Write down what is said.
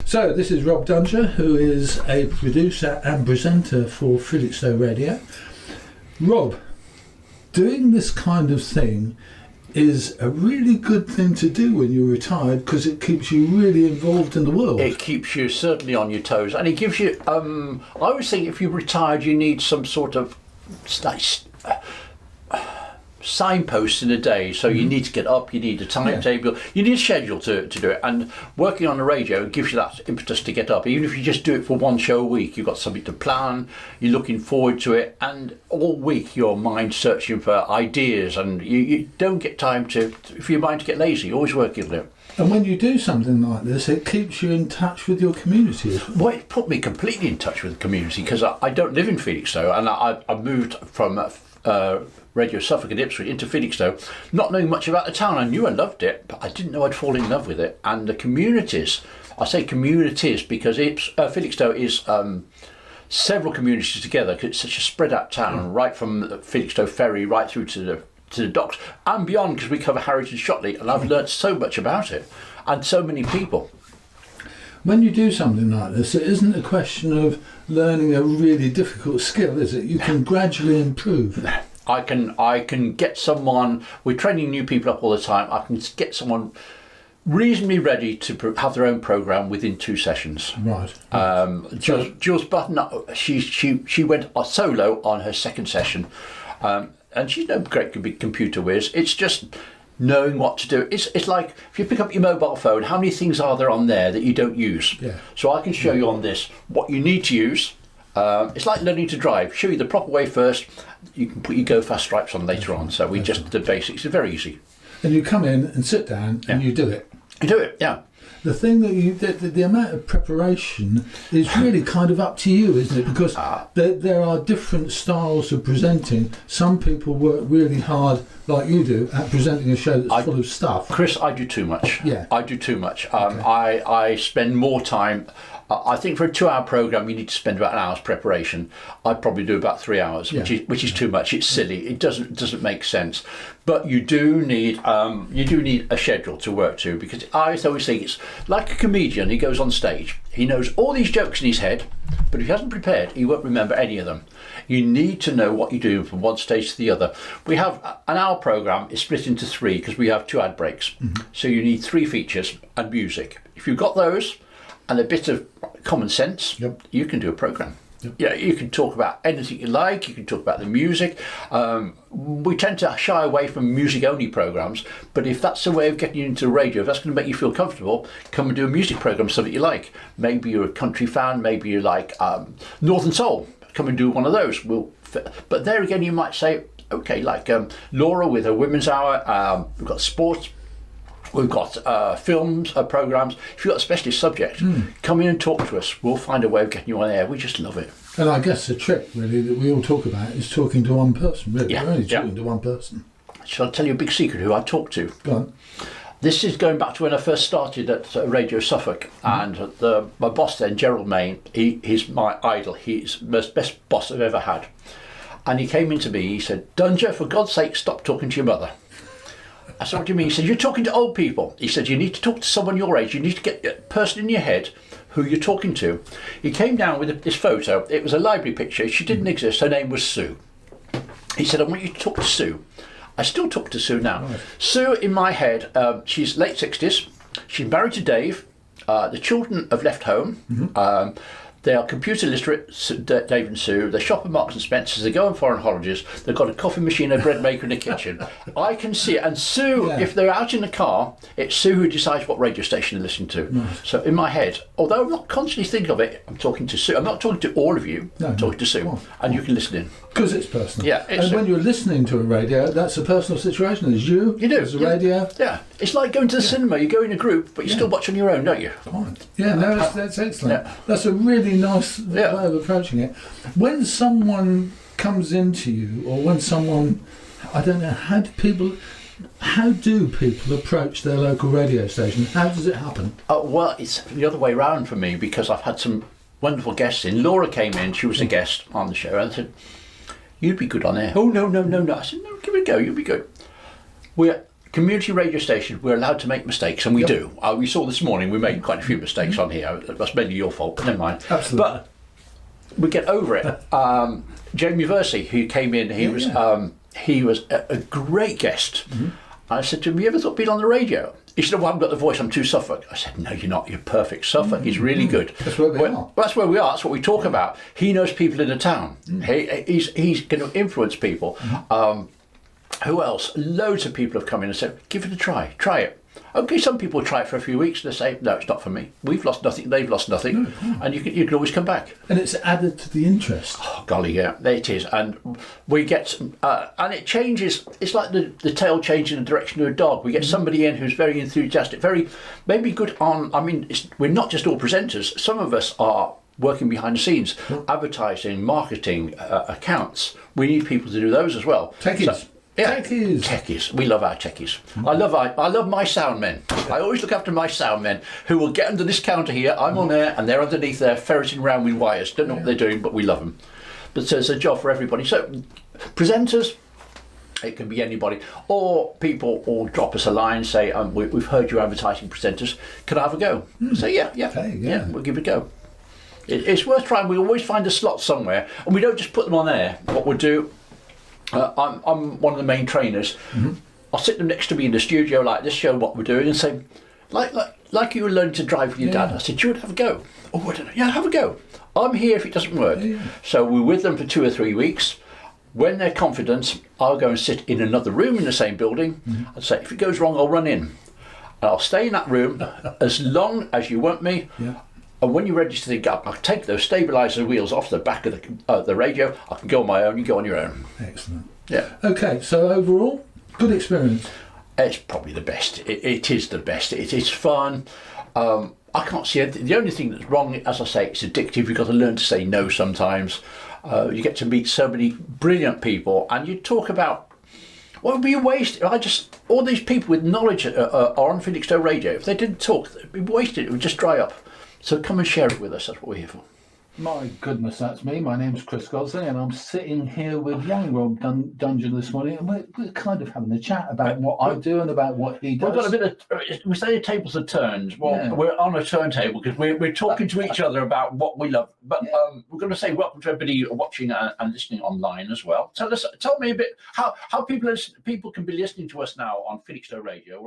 So this is Rob Dunger, who is a producer and presenter for Felixstowe Radio. Rob, doing this kind of thing is a really good thing to do when you're retired because it keeps you really involved in the world. It keeps you certainly on your toes, and it gives you. I always think if you're retired, you need some sort of signposts in a day. So you need to get up, you need a timetable, you need a schedule to do it. And working on the radio gives you that impetus to get up. Even if you just do it for one show a week, you've got something to plan, you're looking forward to it, and all week your mind's searching for ideas, and you don't get time for your mind to get lazy. You're always working on it. And when you do something like this, it keeps you in touch with your community as well. Well, it put me completely in touch with the community because I don't live in Felixstowe, and I moved from Radio Suffolk and Ipswich into Felixstowe, not knowing much about the town. I knew I loved it, but I didn't know I'd fall in love with it. And the communities, I say communities because Felixstowe is several communities together because it's such a spread out town, right from the Felixstowe ferry right through to the docks and beyond, because we cover Harwich and Shotley, and I've learnt so much about it and so many people. When you do something like this, it isn't a question of learning a really difficult skill, is it? You can gradually improve. I can get someone, we're training new people up all the time, I can get someone reasonably ready to have their own programme within 2 sessions. Right. Jules Button, she went solo on her second session, and she's no great big computer whiz. It's just knowing what to do. It's like if you pick up your mobile phone, how many things are there on there that you don't use? Yeah. So I can show you on this what you need to use. It's like learning to drive. Show you the proper way first. You can put your go fast stripes on later on. So we just the basics are very easy. And you come in and sit down and you do it. You do it, yeah. The thing that the amount of preparation is really kind of up to you, isn't it? Because there are different styles of presenting. Some people work really hard, like you do, at presenting a show that's full of stuff. Chris, I do too much. Yeah. I do too much. I spend more time. I think for a 2-hour programme you need to spend about an hour's preparation. I probably do about 3 hours, which is too much. It's silly. It doesn't make sense. But you do need a schedule to work to, because I always think it's like a comedian. He goes on stage. He knows all these jokes in his head, but if he hasn't prepared, he won't remember any of them. You need to know what you're doing from one stage to the other. We have an hour programme is split into 3 because we have 2 ad breaks. So you need 3 features and music. If you've got those and a bit of common sense, you can do a programme. Yeah, you can talk about anything you like, you can talk about the music. We tend to shy away from music-only programmes, but if that's a way of getting you into the radio, if that's going to make you feel comfortable, come and do a music programme, something you like. Maybe you're a country fan, maybe you like Northern Soul, come and do one of those. But there again, you might say, okay, like Laura with her Women's Hour, we've got sports, we've got films, programmes. If you've got a specialist subject, come in and talk to us. We'll find a way of getting you on air. We just love it. And I guess the trick, really, that we all talk about is talking to one person, really. Yeah. We're only talking to one person. Shall I tell you a big secret who I talk to? Go on. This is going back to when I first started at Radio Suffolk, and my boss then, Gerald Main, he's my idol. He's the best boss I've ever had. And he came in to me, he said, Dunger, for God's sake, stop talking to your mother. I said, what do you mean? He said, you're talking to old people. He said, you need to talk to someone your age. You need to get a person in your head who you're talking to. He came down with this photo. It was a library picture. She didn't exist. Her name was Sue. He said, I want you to talk to Sue. I still talk to Sue now. Right. Sue, in my head, she's late 60s. She's married to Dave. The children have left home. They are computer literate, Dave and Sue. They shop at Marks and Spencer's. They go on foreign holidays. They've got a coffee machine, a bread maker in the kitchen. I can see it. And Sue, if they're out in the car, it's Sue who decides what radio station to listen to. Right. So in my head, although I'm not constantly thinking of it, I'm talking to Sue. I'm not talking to all of you. No, I'm talking to Sue. And you can listen in. Because it's personal. Yeah. And when you're listening to a radio, that's a personal situation. There's you. You do. There's a radio. Yeah. It's like going to the cinema. You go in a group, but you still watch on your own, don't you? Right. Yeah, no, that's excellent. Yeah. That's a really nice way of approaching it. When someone comes into you, or when someone, I don't know, how do people approach their local radio station? How does it happen? Well, it's the other way around for me, because I've had some wonderful guests in. Laura came in, she was a guest on the show, and I said, you'd be good on air. Oh, no. I said, no, give it a go, you'll be good. community radio stations, we're allowed to make mistakes, and we do. We saw this morning we made quite a few mistakes on here. That's mainly your fault, but never mind. Absolutely. But we get over it. Jamie Versey, who came in, he was a great guest. I said to him, "You ever thought of being on the radio?" He said, "Well, I haven't got the voice, I'm too Suffolk." I said, "No, you're not, you're perfect. Suffolk is really good." That's where we are. Well, that's where we are, that's what we talk about. He knows people in the town. He's going to influence people. Who else? Loads of people have come in and said, "Give it a try it." Okay, some people try it for a few weeks and they say, "No, it's not for me. We've lost nothing, they've lost nothing." And you can always come back. And it's added to the interest. Oh, golly, yeah, it is. And we get, and it changes, it's like the tail changing the direction of a dog. We get somebody in who's very enthusiastic, maybe good on, we're not just all presenters. Some of us are working behind the scenes, advertising, marketing, accounts. We need people to do those as well. Techies. Techies. We love our techies. I love my sound men. I always look after my sound men who will get under this counter here. I'm on there and they're underneath there ferreting around with wires. Don't know what they're doing, but we love them. But there's a job for everybody. So presenters, it can be anybody, or people will drop us a line, say, we've heard you advertising presenters. Can I have a go? Say, yeah, we'll give it a go. It's worth trying. We always find a slot somewhere, and we don't just put them on air. What we'll do, I'm one of the main trainers. I'll sit them next to me in the studio like this, show what we're doing, and say, like you were learning to drive with your dad. I said, "Do you want to have a go?" "Oh, I don't know." "Yeah, have a go. I'm here if it doesn't work." So we're with them for 2 or 3 weeks. When they're confident, I'll go and sit in another room in the same building and say, "If it goes wrong, I'll run in." And I'll stay in that room as long as you want me. And when you're ready to think up, I'll take those stabiliser wheels off the back of the radio. I can go on my own, you go on your own. Excellent. Yeah. Okay, so overall, good experience. It's probably the best. It is the best. It is fun. I can't see it. The only thing that's wrong, as I say, it's addictive. You've got to learn to say no sometimes. You get to meet so many brilliant people, and you talk about what would be a waste. All these people with knowledge are on Felixstowe Radio. If they didn't talk, it'd be wasted. It would just dry up. So come and share it with us. That's what we're here for. My goodness, that's me. My name's Chris Gosling, and I'm sitting here with young Rob Dunger this morning, and we're kind of having a chat about what I do and about what he does. We've got a bit of, we say the tables are turned. Well, we're on a turntable because we're talking to each other about what we love. But we're going to say welcome to everybody watching and listening online as well. Tell me a bit how people can be listening to us now on Felixstowe Radio.